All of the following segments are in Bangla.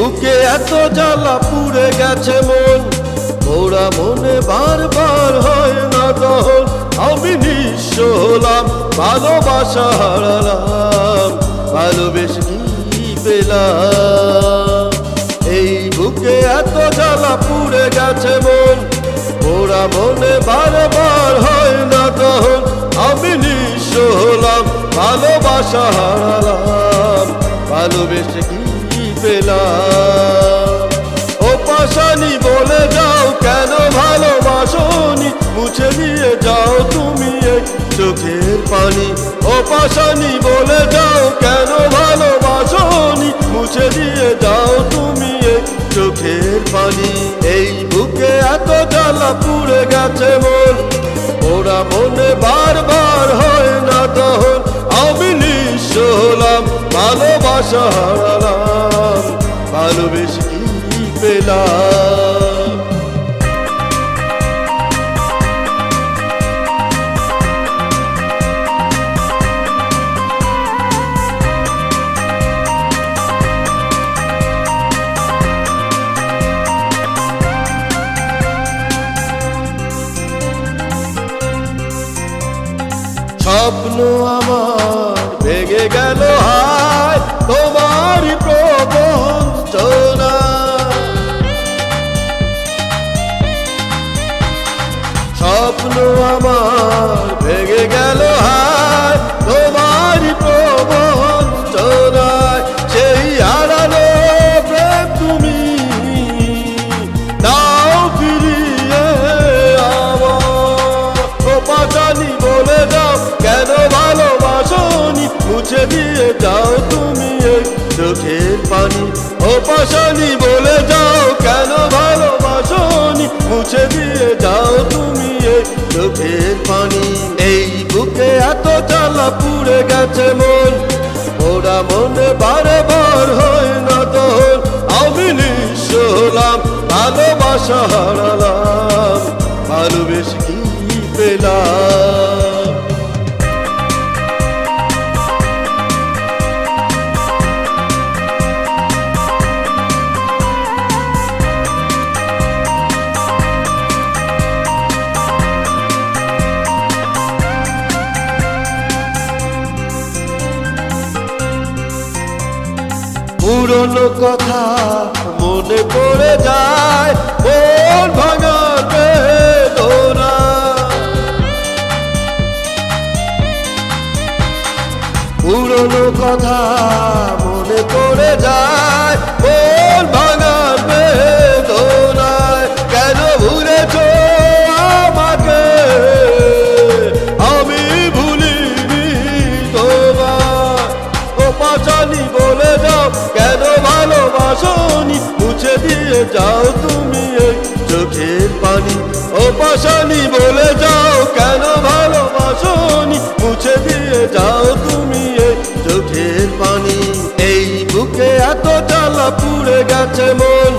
বুকে এত জ্বালা পুড়ে গেছে মন, ওরা মনে বারবার হয় না দহন। আমি নিঃস্ব হলাম, ভালোবাসা হারালাম, ভালোবেসে কি পেলাম? এই বুকে এত জ্বালা পুড়ে গেছে মন, ওরা মনে বারবার হয় না দহন। আমি নিঃস্ব হলাম, ভালোবাসা হারালাম, ভালোবেসে কি পেলাম? ও পাশানি বলে যাও কেন ভালোবাসনি, মুছে দিয়ে যাও তুমি এই চোখের পানি। ও পাশানি বলে যাও কেন ভালোবাসনি, মুছে দিয়ে যাও তুমি এই চোখের পানি। এই বুকে এত জ্বালা পুড়ে গেছে মন, ওরা মনে বারবার হয় না দহন। আমি নিঃস্ব হলাম, ভালোবাসা হারালাম, ভালোবেসে কি পেলাম? স্বপ্ন আমার ভেঙে গেল হায় তোমারই প্রবঞ্চনা। স্বপ্ন আমার ভেঙে গেল হায় তোমারই প্রবঞ্চনায়। সেই হারানো প্রেম তুমি দাও ফিরিয়ে আমার। ও পাশানি বলে যাও কেন ভালোবাসনি, মুছে দিয়ে যাও তুমি এই চোখের পানি। ও পাশানি বলে যাও কেন ভালোবাসনি, মুছে দিয়ে যাও তুমি এই চোখের পানি। এই বুকে এত জ্বালা পুড়ে গেছে মন, ওরা মনে বারবার হয় না দহন। আমি নিঃস্ব হলাম, ভালোবাসা হারালাম, ভালোবেসে কি পেলাম? পুরনো কথা মনে পড়ে যায়, মন ভাঙার বেদনা। পুরনো কথা মনে পড়ে যায়, মন ভাঙার বেদনায়। কেন ভুলেছো আমাকে, আমি ভুলিনি তোমায়। ও পাশানি বলে যাও কেন ভালোবাসনি, মুছে দিয়ে যাও তুমি এই চোখের পানি। ও পাশানি বলে যাও কেন ভালোবাসনি, মুছে দিয়ে যাও তুমি এই চোখের পানি। এই বুকে এত জ্বালা পুড়ে গেছে মন,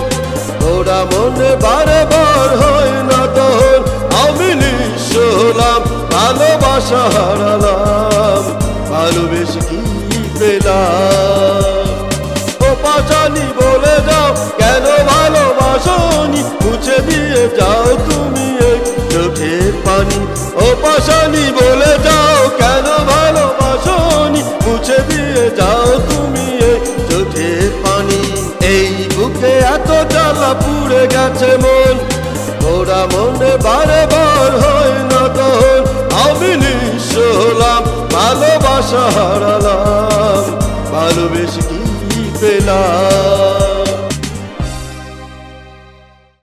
ওরা মনে বারবার হয় না দহন। আমি নিঃস্ব হলাম, ভালোবাসা হারালাম, ভালোবেসে কি পেলাম? ও পাশানি বলে যাও কেন ভালোবাসনি, মুছে দিয়ে যাও তুমি এই চোখের পানি। ও পাশানি বলে যাও কেন ভালোবাসনি, মুছে দিয়ে যাও তুমি এই চোখের পানি। এই বুকে এত জ্বালা পুড়ে গেছে মন, ওরা মনে বারবার হয় না দহন। আমি নিঃস্ব হলাম, ভালোবাসা হারালাম, ভালোবেসে কি পেলাম?